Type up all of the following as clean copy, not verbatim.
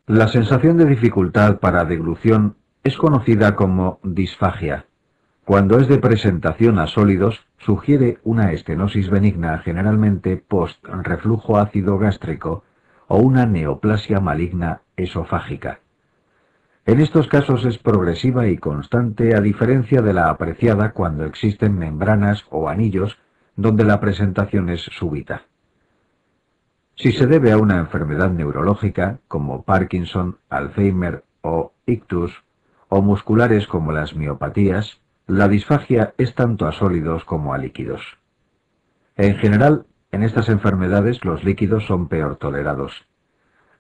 La sensación de dificultad para deglución es conocida como disfagia. Cuando es de presentación a sólidos, sugiere una estenosis benigna generalmente post-reflujo ácido gástrico o una neoplasia maligna esofágica. En estos casos es progresiva y constante a diferencia de la apreciada cuando existen membranas o anillos donde la presentación es súbita. Si se debe a una enfermedad neurológica como Parkinson, Alzheimer o ictus, o musculares como las miopatías, la disfagia es tanto a sólidos como a líquidos. En general, en estas enfermedades los líquidos son peor tolerados.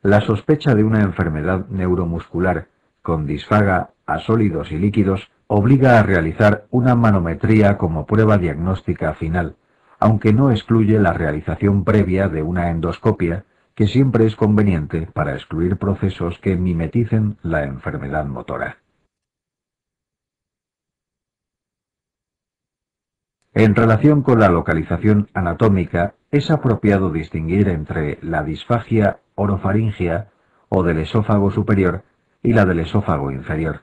La sospecha de una enfermedad neuromuscular con disfaga a sólidos y líquidos obliga a realizar una manometría como prueba diagnóstica final, aunque no excluye la realización previa de una endoscopia, que siempre es conveniente para excluir procesos que mimeticen la enfermedad motora. En relación con la localización anatómica, es apropiado distinguir entre la disfagia orofaringea o del esófago superior y la del esófago inferior.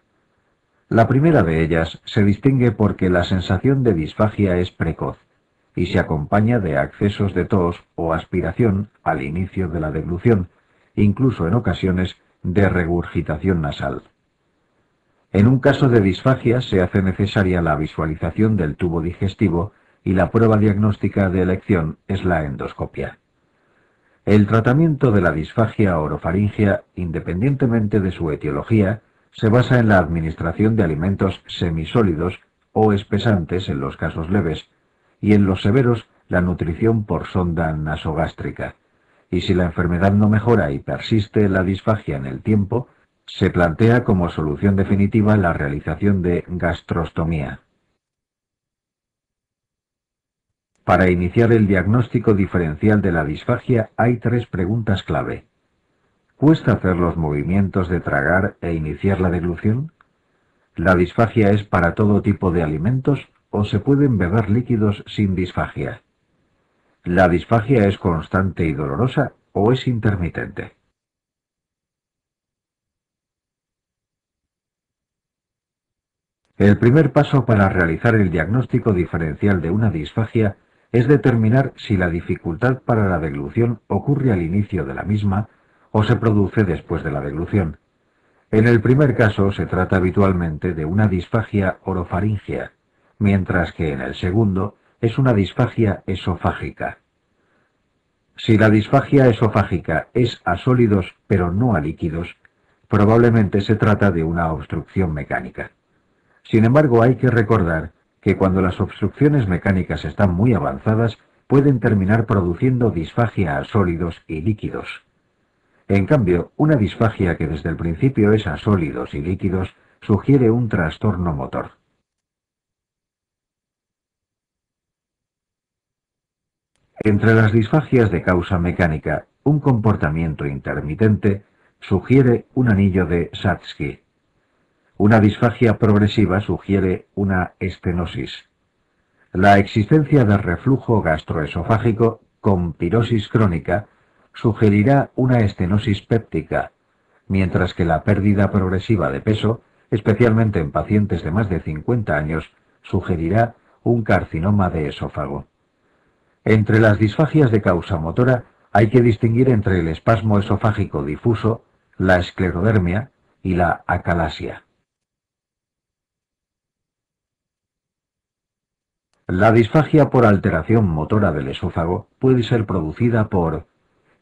La primera de ellas se distingue porque la sensación de disfagia es precoz y se acompaña de accesos de tos o aspiración al inicio de la deglución, incluso en ocasiones de regurgitación nasal. En un caso de disfagia se hace necesaria la visualización del tubo digestivo y la prueba diagnóstica de elección es la endoscopia. El tratamiento de la disfagia orofaringea, independientemente de su etiología, se basa en la administración de alimentos semisólidos o espesantes en los casos leves, y en los severos la nutrición por sonda nasogástrica. Y si la enfermedad no mejora y persiste la disfagia en el tiempo, se plantea como solución definitiva la realización de gastrostomía. Para iniciar el diagnóstico diferencial de la disfagia hay 3 preguntas clave. ¿Cuesta hacer los movimientos de tragar e iniciar la deglución? ¿La disfagia es para todo tipo de alimentos o se pueden beber líquidos sin disfagia? ¿La disfagia es constante y dolorosa o es intermitente? El primer paso para realizar el diagnóstico diferencial de una disfagia es determinar si la dificultad para la deglución ocurre al inicio de la misma o se produce después de la deglución. En el primer caso se trata habitualmente de una disfagia orofaringea, mientras que en el segundo es una disfagia esofágica. Si la disfagia esofágica es a sólidos pero no a líquidos, probablemente se trata de una obstrucción mecánica. Sin embargo, hay que recordar que cuando las obstrucciones mecánicas están muy avanzadas, pueden terminar produciendo disfagia a sólidos y líquidos. En cambio, una disfagia que desde el principio es a sólidos y líquidos sugiere un trastorno motor. Entre las disfagias de causa mecánica, un comportamiento intermitente sugiere un anillo de Satsky. Una disfagia progresiva sugiere una estenosis. La existencia de reflujo gastroesofágico con pirosis crónica sugerirá una estenosis péptica, mientras que la pérdida progresiva de peso, especialmente en pacientes de más de 50 años, sugerirá un carcinoma de esófago. Entre las disfagias de causa motora hay que distinguir entre el espasmo esofágico difuso, la esclerodermia y la acalasia. La disfagia por alteración motora del esófago puede ser producida por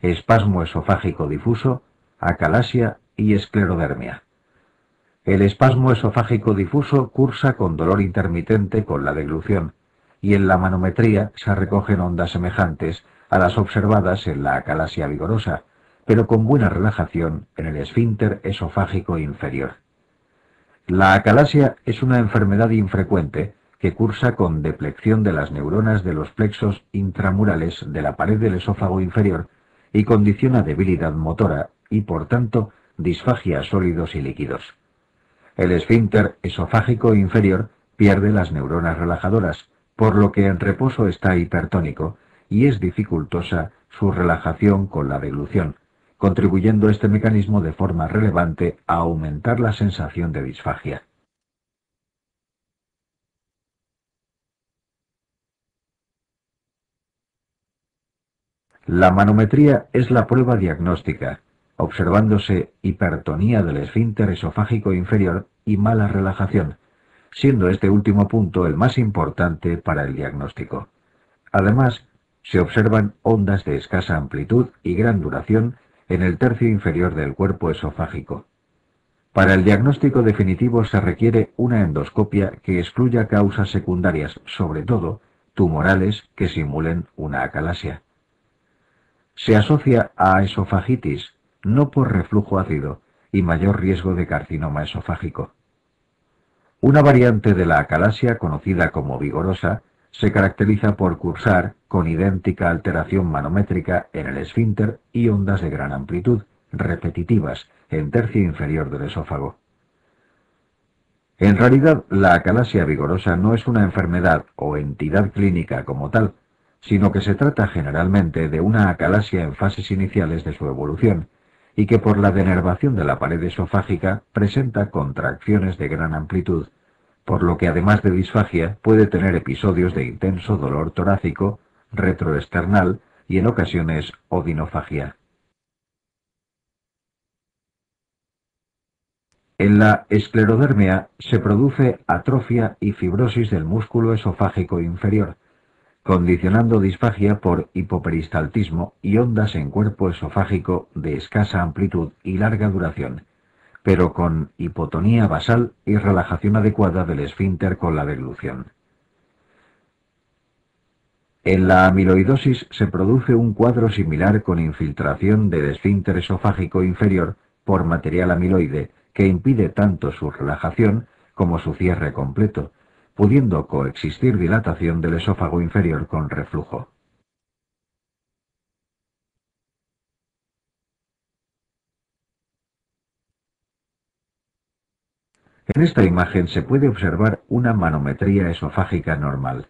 espasmo esofágico difuso, acalasia y esclerodermia. El espasmo esofágico difuso cursa con dolor intermitente con la deglución, y en la manometría se recogen ondas semejantes a las observadas en la acalasia vigorosa, pero con buena relajación en el esfínter esofágico inferior. La acalasia es una enfermedad infrecuente que cursa con deplección de las neuronas de los plexos intramurales de la pared del esófago inferior y condiciona debilidad motora y, por tanto, disfagia a sólidos y líquidos. El esfínter esofágico inferior pierde las neuronas relajadoras, por lo que en reposo está hipertónico y es dificultosa su relajación con la deglución, contribuyendo este mecanismo de forma relevante a aumentar la sensación de disfagia. La manometría es la prueba diagnóstica, observándose hipertonía del esfínter esofágico inferior y mala relajación, siendo este último punto el más importante para el diagnóstico. Además, se observan ondas de escasa amplitud y gran duración en el tercio inferior del cuerpo esofágico. Para el diagnóstico definitivo se requiere una endoscopia que excluya causas secundarias, sobre todo tumorales que simulen una acalasia. Se asocia a esofagitis, no por reflujo ácido, y mayor riesgo de carcinoma esofágico. Una variante de la acalasia, conocida como vigorosa, se caracteriza por cursar con idéntica alteración manométrica en el esfínter y ondas de gran amplitud, repetitivas, en tercio inferior del esófago. En realidad, la acalasia vigorosa no es una enfermedad o entidad clínica como tal, sino que se trata generalmente de una acalasia en fases iniciales de su evolución, y que por la denervación de la pared esofágica presenta contracciones de gran amplitud, por lo que además de disfagia puede tener episodios de intenso dolor torácico, retroesternal y en ocasiones odinofagia. En la esclerodermia se produce atrofia y fibrosis del músculo esofágico inferior, condicionando disfagia por hipoperistaltismo y ondas en cuerpo esofágico de escasa amplitud y larga duración, pero con hipotonía basal y relajación adecuada del esfínter con la deglución. En la amiloidosis se produce un cuadro similar con infiltración del esfínter esofágico inferior por material amiloide que impide tanto su relajación como su cierre completo, pudiendo coexistir dilatación del esófago inferior con reflujo. En esta imagen se puede observar una manometría esofágica normal.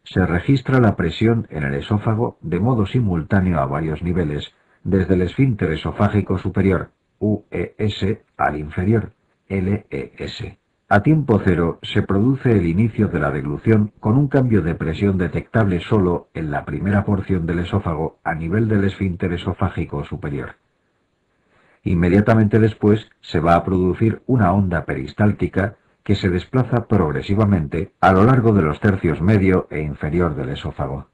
Se registra la presión en el esófago de modo simultáneo a varios niveles, desde el esfínter esofágico superior, UES, al inferior, LES. A tiempo cero se produce el inicio de la deglución con un cambio de presión detectable solo en la primera porción del esófago a nivel del esfínter esofágico superior. Inmediatamente después se va a producir una onda peristáltica que se desplaza progresivamente a lo largo de los tercios medio e inferior del esófago.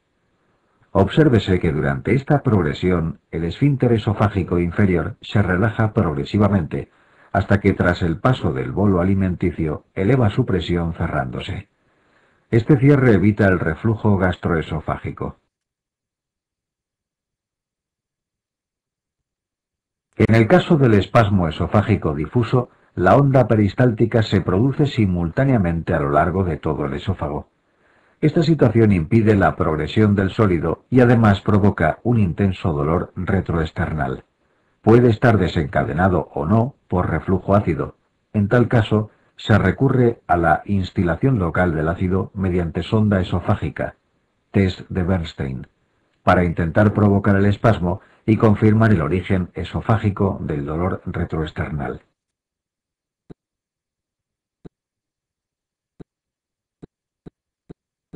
Obsérvese que durante esta progresión el esfínter esofágico inferior se relaja progresivamente hasta que tras el paso del bolo alimenticio eleva su presión cerrándose. Este cierre evita el reflujo gastroesofágico. En el caso del espasmo esofágico difuso, la onda peristáltica se produce simultáneamente a lo largo de todo el esófago. Esta situación impide la progresión del sólido y además provoca un intenso dolor retroesternal. Puede estar desencadenado o no por reflujo ácido. En tal caso, se recurre a la instilación local del ácido mediante sonda esofágica, test de Bernstein, para intentar provocar el espasmo y confirmar el origen esofágico del dolor retroesternal.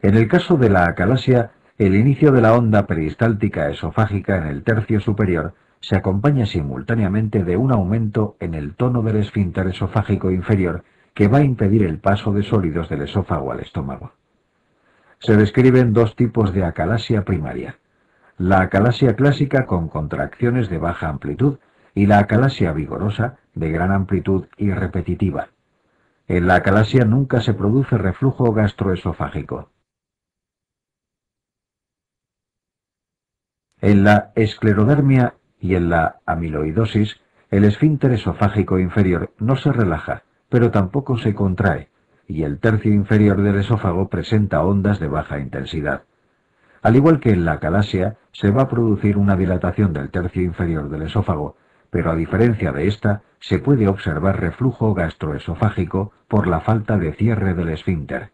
En el caso de la acalasia, el inicio de la onda peristáltica esofágica en el tercio superior se acompaña simultáneamente de un aumento en el tono del esfínter esofágico inferior que va a impedir el paso de sólidos del esófago al estómago. Se describen dos tipos de acalasia primaria: la acalasia clásica con contracciones de baja amplitud y la acalasia vigorosa de gran amplitud y repetitiva. En la acalasia nunca se produce reflujo gastroesofágico. En la esclerodermia y en la amiloidosis, el esfínter esofágico inferior no se relaja, pero tampoco se contrae, y el tercio inferior del esófago presenta ondas de baja intensidad. Al igual que en la acalasia, se va a producir una dilatación del tercio inferior del esófago, pero a diferencia de esta, se puede observar reflujo gastroesofágico por la falta de cierre del esfínter.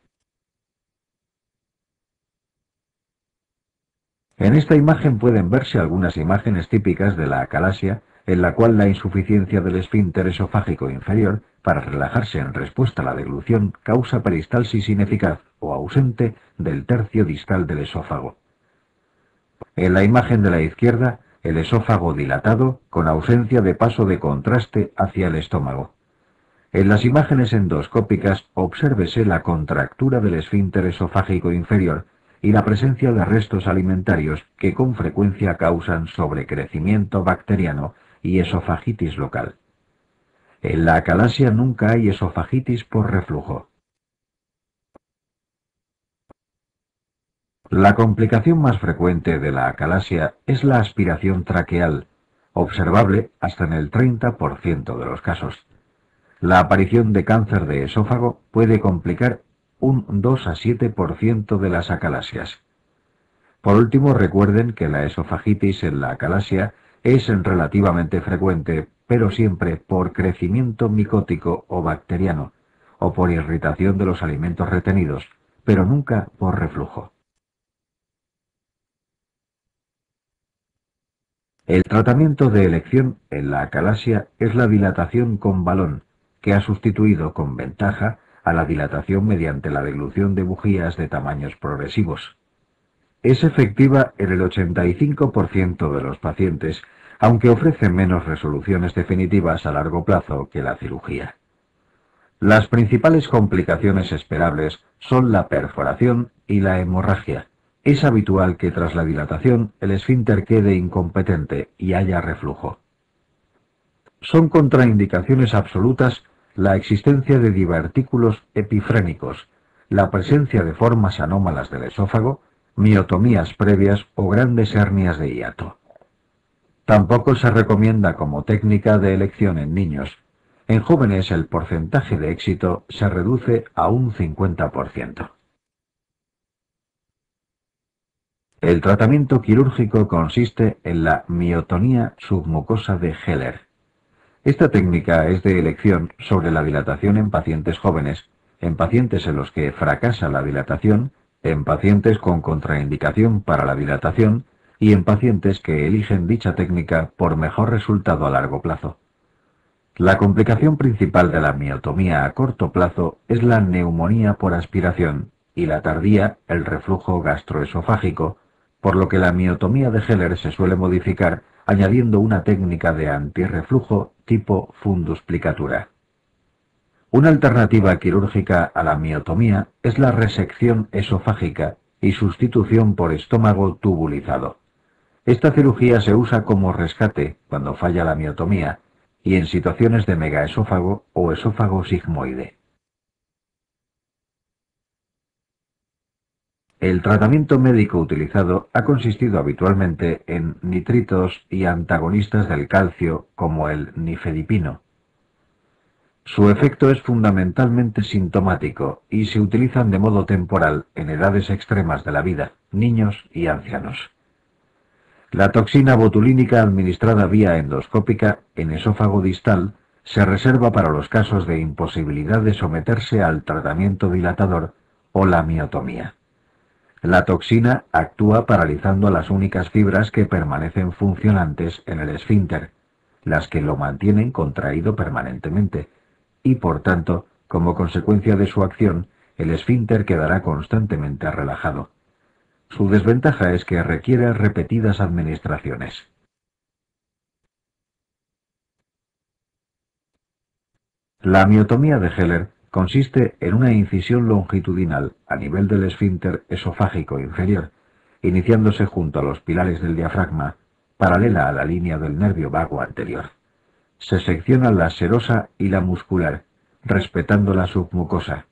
En esta imagen pueden verse algunas imágenes típicas de la acalasia, en la cual la insuficiencia del esfínter esofágico inferior para relajarse en respuesta a la deglución causa peristalsis ineficaz o ausente del tercio distal del esófago. En la imagen de la izquierda, el esófago dilatado con ausencia de paso de contraste hacia el estómago. En las imágenes endoscópicas obsérvese la contractura del esfínter esofágico inferior y la presencia de restos alimentarios que con frecuencia causan sobrecrecimiento bacteriano y esofagitis local. En la acalasia nunca hay esofagitis por reflujo. La complicación más frecuente de la acalasia es la aspiración traqueal, observable hasta en el 30% de los casos. La aparición de cáncer de esófago puede complicar un 2 a 7% de las acalasias. Por último, recuerden que la esofagitis en la acalasia es relativamente frecuente, pero siempre por crecimiento micótico o bacteriano, o por irritación de los alimentos retenidos, pero nunca por reflujo. El tratamiento de elección en la acalasia es la dilatación con balón, que ha sustituido con ventaja a la dilatación mediante la deglución de bujías de tamaños progresivos. Es efectiva en el 85% de los pacientes, aunque ofrece menos resoluciones definitivas a largo plazo que la cirugía. Las principales complicaciones esperables son la perforación y la hemorragia. Es habitual que tras la dilatación el esfínter quede incompetente y haya reflujo. Son contraindicaciones absolutas la existencia de divertículos epifrénicos, la presencia de formas anómalas del esófago, miotomías previas o grandes hernias de hiato. Tampoco se recomienda como técnica de elección en niños. En jóvenes el porcentaje de éxito se reduce a un 50%. El tratamiento quirúrgico consiste en la miotonía submucosa de Heller. Esta técnica es de elección sobre la dilatación en pacientes jóvenes, en pacientes en los que fracasa la dilatación, en pacientes con contraindicación para la dilatación y en pacientes que eligen dicha técnica por mejor resultado a largo plazo. La complicación principal de la miotomía a corto plazo es la neumonía por aspiración y la tardía el reflujo gastroesofágico, por lo que la miotomía de Heller se suele modificar añadiendo una técnica de antirreflujo tipo fundusplicatura. Una alternativa quirúrgica a la miotomía es la resección esofágica y sustitución por estómago tubulizado. Esta cirugía se usa como rescate cuando falla la miotomía y en situaciones de megaesófago o esófago sigmoide. El tratamiento médico utilizado ha consistido habitualmente en nitritos y antagonistas del calcio como el nifedipino. Su efecto es fundamentalmente sintomático y se utilizan de modo temporal en edades extremas de la vida, niños y ancianos. La toxina botulínica administrada vía endoscópica en esófago distal se reserva para los casos de imposibilidad de someterse al tratamiento dilatador o la miotomía. La toxina actúa paralizando a las únicas fibras que permanecen funcionantes en el esfínter, las que lo mantienen contraído permanentemente, y por tanto, como consecuencia de su acción, el esfínter quedará constantemente relajado. Su desventaja es que requiere repetidas administraciones. La miotomía de Heller consiste en una incisión longitudinal a nivel del esfínter esofágico inferior, iniciándose junto a los pilares del diafragma, paralela a la línea del nervio vago anterior. Se seccionan la serosa y la muscular, respetando la submucosa.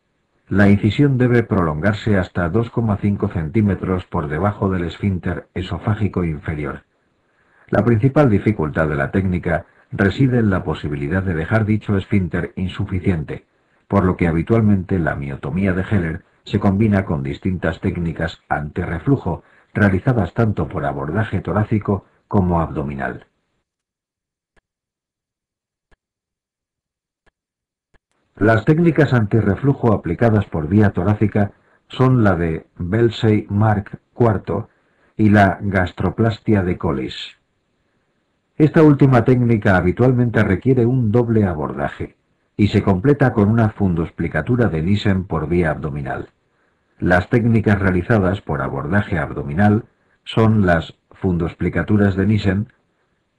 La incisión debe prolongarse hasta 2,5 centímetros por debajo del esfínter esofágico inferior. La principal dificultad de la técnica reside en la posibilidad de dejar dicho esfínter insuficiente, por lo que habitualmente la miotomía de Heller se combina con distintas técnicas antirreflujo realizadas tanto por abordaje torácico como abdominal. Las técnicas antirreflujo aplicadas por vía torácica son la de Belsey-Mark IV y la gastroplastia de Collis. Esta última técnica habitualmente requiere un doble abordaje y se completa con una fundusplicatura de Nissen por vía abdominal. Las técnicas realizadas por abordaje abdominal son las fundosplicaturas de Nissen,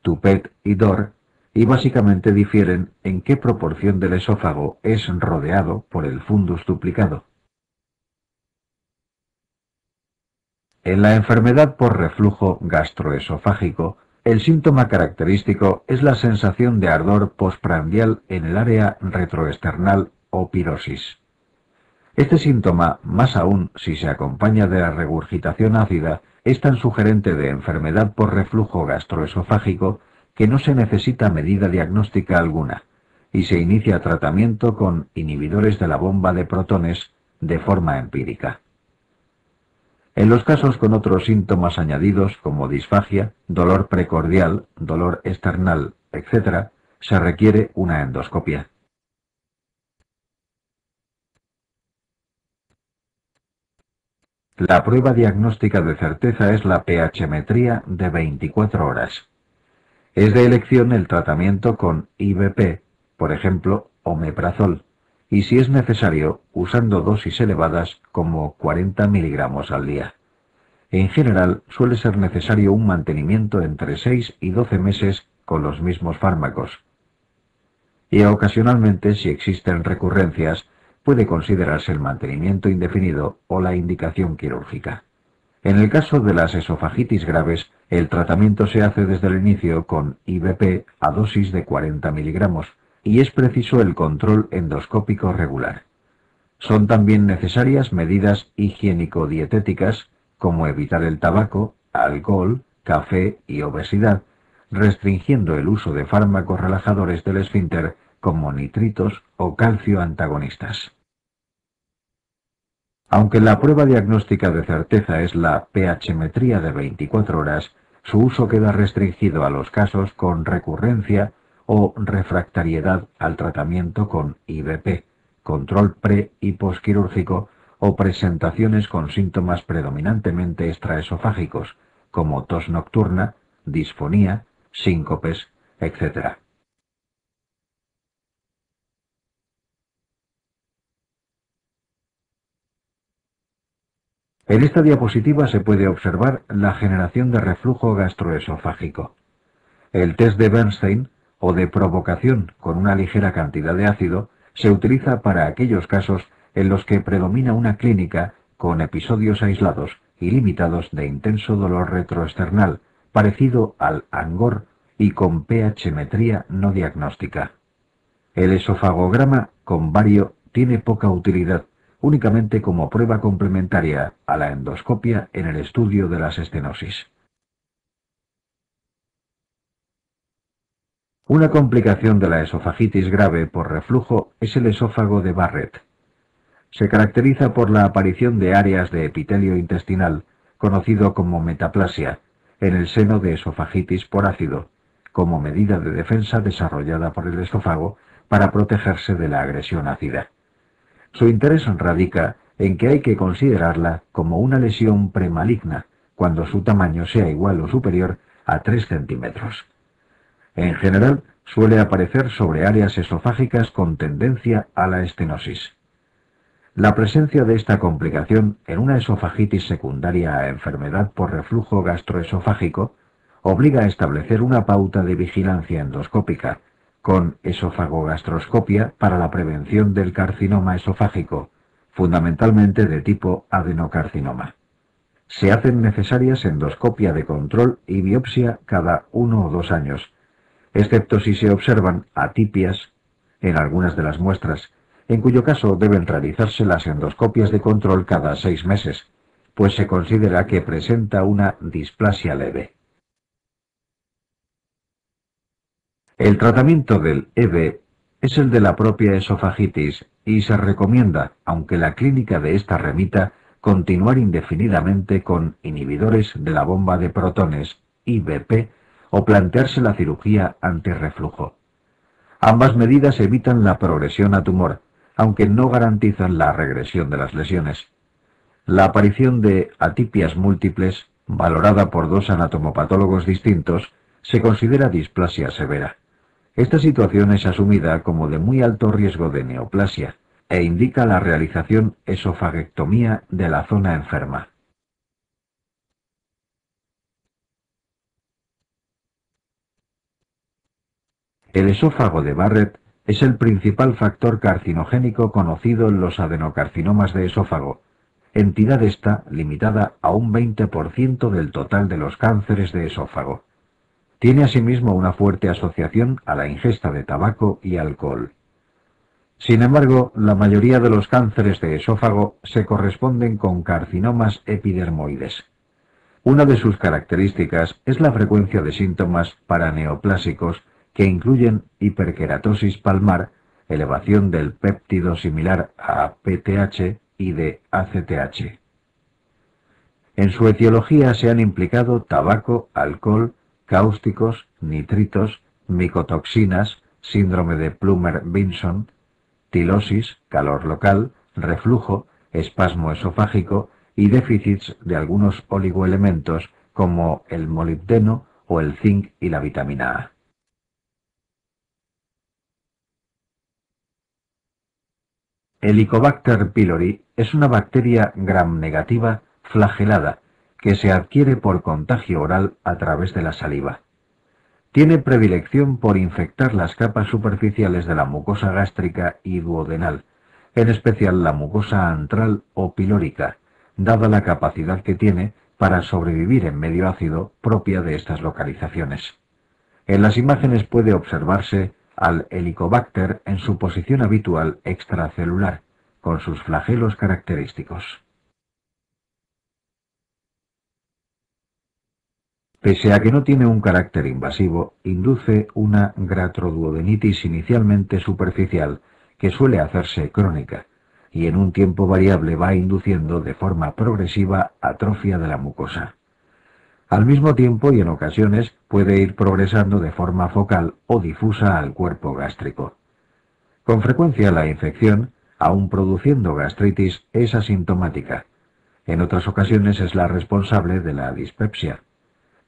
Toupet y Dor, y básicamente difieren en qué proporción del esófago es rodeado por el fundus duplicado. En la enfermedad por reflujo gastroesofágico, el síntoma característico es la sensación de ardor postprandial en el área retroesternal o pirosis. Este síntoma, más aún si se acompaña de la regurgitación ácida, es tan sugerente de enfermedad por reflujo gastroesofágico que no se necesita medida diagnóstica alguna, y se inicia tratamiento con inhibidores de la bomba de protones de forma empírica. En los casos con otros síntomas añadidos como disfagia, dolor precordial, dolor esternal, etc., se requiere una endoscopia. La prueba diagnóstica de certeza es la pH-metría de 24 horas. Es de elección el tratamiento con IVP, por ejemplo, omeprazol, y si es necesario, usando dosis elevadas como 40 miligramos al día. En general, suele ser necesario un mantenimiento entre 6 y 12 meses con los mismos fármacos. Y ocasionalmente, si existen recurrencias, puede considerarse el mantenimiento indefinido o la indicación quirúrgica. En el caso de las esofagitis graves, el tratamiento se hace desde el inicio con IVP a dosis de 40 miligramos y es preciso el control endoscópico regular. Son también necesarias medidas higiénico-dietéticas como evitar el tabaco, alcohol, café y obesidad, restringiendo el uso de fármacos relajadores del esfínter como nitritos o calcio antagonistas. Aunque la prueba diagnóstica de certeza es la pH-metría de 24 horas, su uso queda restringido a los casos con recurrencia o refractariedad al tratamiento con IVP, control pre- y posquirúrgico o presentaciones con síntomas predominantemente extraesofágicos, como tos nocturna, disfonía, síncopes, etc. En esta diapositiva se puede observar la generación de reflujo gastroesofágico. El test de Bernstein, o de provocación con una ligera cantidad de ácido, se utiliza para aquellos casos en los que predomina una clínica con episodios aislados y limitados de intenso dolor retroesternal, parecido al angor y con pH-metría no diagnóstica. El esofagograma con bario tiene poca utilidad, únicamente como prueba complementaria a la endoscopia en el estudio de las estenosis. Una complicación de la esofagitis grave por reflujo es el esófago de Barrett. Se caracteriza por la aparición de áreas de epitelio intestinal, conocido como metaplasia, en el seno de esofagitis por ácido, como medida de defensa desarrollada por el esófago para protegerse de la agresión ácida. Su interés radica en que hay que considerarla como una lesión premaligna, cuando su tamaño sea igual o superior a 3 centímetros. En general, suele aparecer sobre áreas esofágicas con tendencia a la estenosis. La presencia de esta complicación en una esofagitis secundaria a enfermedad por reflujo gastroesofágico obliga a establecer una pauta de vigilancia endoscópica con esofagogastroscopia para la prevención del carcinoma esofágico, fundamentalmente de tipo adenocarcinoma. Se hacen necesarias endoscopia de control y biopsia cada 1 o 2 años, excepto si se observan atipias en algunas de las muestras, en cuyo caso deben realizarse las endoscopias de control cada 6 meses, pues se considera que presenta una displasia leve. El tratamiento del EB es el de la propia esofagitis y se recomienda, aunque la clínica de esta remita, continuar indefinidamente con inhibidores de la bomba de protones, IVP, o plantearse la cirugía antirreflujo. Ambas medidas evitan la progresión a tumor, aunque no garantizan la regresión de las lesiones. La aparición de atipias múltiples, valorada por dos anatomopatólogos distintos, se considera displasia severa. Esta situación es asumida como de muy alto riesgo de neoplasia e indica la realización esofagectomía de la zona enferma. El esófago de Barrett es el principal factor carcinogénico conocido en los adenocarcinomas de esófago, entidad esta limitada a un 20% del total de los cánceres de esófago. Tiene asimismo una fuerte asociación a la ingesta de tabaco y alcohol. Sin embargo, la mayoría de los cánceres de esófago se corresponden con carcinomas epidermoides. Una de sus características es la frecuencia de síntomas paraneoplásicos que incluyen hiperkeratosis palmar, elevación del péptido similar a PTH y de ACTH. En su etiología se han implicado tabaco, alcohol, cáusticos, nitritos, micotoxinas, síndrome de Plummer-Vinson, tilosis, calor local, reflujo, espasmo esofágico y déficits de algunos oligoelementos como el molibdeno o el zinc y la vitamina A. Helicobacter pylori es una bacteria gram-negativa flagelada que se adquiere por contagio oral a través de la saliva. Tiene predilección por infectar las capas superficiales de la mucosa gástrica y duodenal, en especial la mucosa antral o pilórica, dada la capacidad que tiene para sobrevivir en medio ácido propia de estas localizaciones. En las imágenes puede observarse al Helicobacter en su posición habitual extracelular, con sus flagelos característicos. Pese a que no tiene un carácter invasivo, induce una gratroduodenitis inicialmente superficial que suele hacerse crónica, y en un tiempo variable va induciendo de forma progresiva atrofia de la mucosa. Al mismo tiempo y en ocasiones puede ir progresando de forma focal o difusa al cuerpo gástrico. Con frecuencia la infección, aun produciendo gastritis, es asintomática. En otras ocasiones es la responsable de la dispepsia.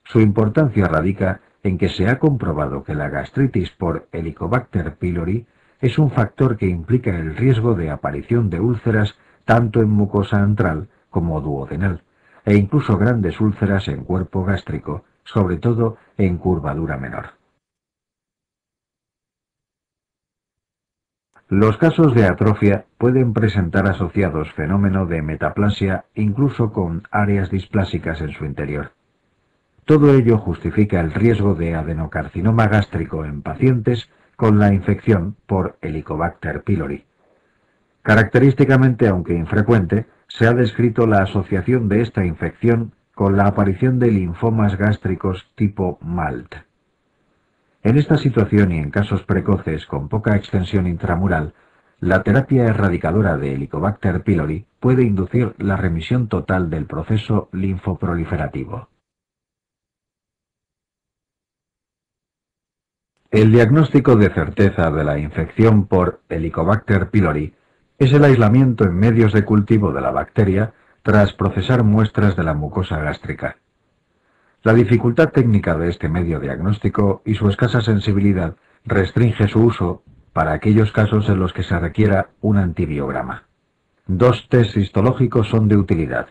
Su importancia radica en que se ha comprobado que la gastritis por Helicobacter pylori es un factor que implica el riesgo de aparición de úlceras tanto en mucosa antral como duodenal, e incluso grandes úlceras en cuerpo gástrico, sobre todo en curvadura menor. Los casos de atrofia pueden presentar asociados fenómeno de metaplasia incluso con áreas displásicas en su interior. Todo ello justifica el riesgo de adenocarcinoma gástrico en pacientes con la infección por Helicobacter pylori. Característicamente, aunque infrecuente, se ha descrito la asociación de esta infección con la aparición de linfomas gástricos tipo MALT. En esta situación y en casos precoces con poca extensión intramural, la terapia erradicadora de Helicobacter pylori puede inducir la remisión total del proceso linfoproliferativo. El diagnóstico de certeza de la infección por Helicobacter pylori es el aislamiento en medios de cultivo de la bacteria tras procesar muestras de la mucosa gástrica. La dificultad técnica de este medio diagnóstico y su escasa sensibilidad restringe su uso para aquellos casos en los que se requiera un antibiograma. Dos test histológicos son de utilidad.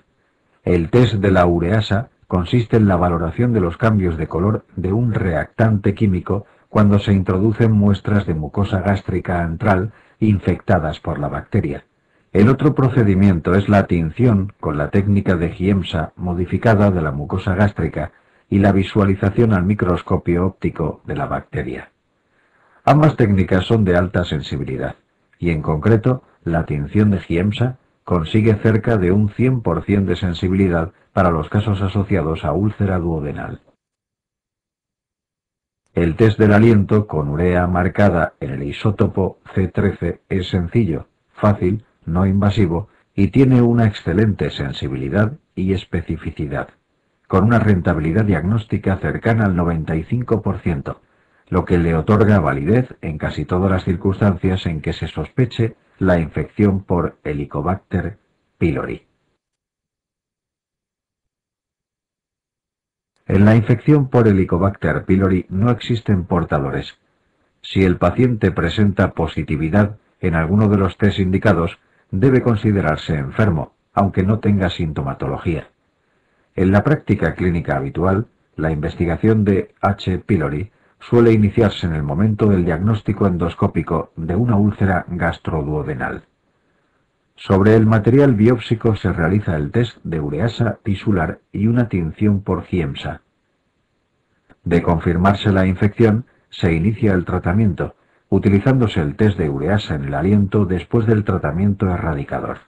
El test de la ureasa consiste en la valoración de los cambios de color de un reactante químico cuando se introducen muestras de mucosa gástrica antral infectadas por la bacteria. El otro procedimiento es la tinción con la técnica de Giemsa modificada de la mucosa gástrica y la visualización al microscopio óptico de la bacteria. Ambas técnicas son de alta sensibilidad y, en concreto, la tinción de Giemsa consigue cerca de un 100% de sensibilidad para los casos asociados a úlcera duodenal. El test del aliento con urea marcada en el isótopo C13 es sencillo, fácil, no invasivo y tiene una excelente sensibilidad y especificidad, con una rentabilidad diagnóstica cercana al 95%, lo que le otorga validez en casi todas las circunstancias en que se sospeche la infección por Helicobacter pylori. En la infección por Helicobacter pylori no existen portadores. Si el paciente presenta positividad en alguno de los test indicados, debe considerarse enfermo, aunque no tenga sintomatología. En la práctica clínica habitual, la investigación de H. pylori suele iniciarse en el momento del diagnóstico endoscópico de una úlcera gastroduodenal. Sobre el material biópsico se realiza el test de ureasa tisular y una tinción por Ciemsa. De confirmarse la infección, se inicia el tratamiento, utilizándose el test de ureasa en el aliento después del tratamiento erradicador.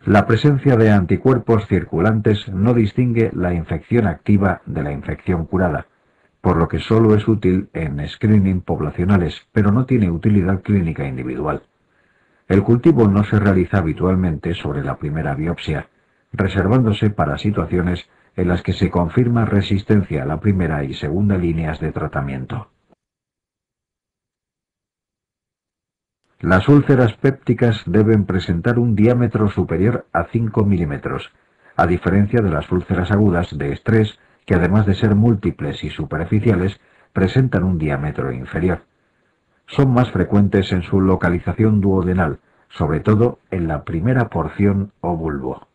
La presencia de anticuerpos circulantes no distingue la infección activa de la infección curada, por lo que solo es útil en screening poblacionales, pero no tiene utilidad clínica individual. El cultivo no se realiza habitualmente sobre la primera biopsia, reservándose para situaciones en las que se confirma resistencia a la primera y segunda líneas de tratamiento. Las úlceras pépticas deben presentar un diámetro superior a 5 milímetros, a diferencia de las úlceras agudas de estrés, que además de ser múltiples y superficiales, presentan un diámetro inferior. Son más frecuentes en su localización duodenal, sobre todo en la primera porción o bulbo.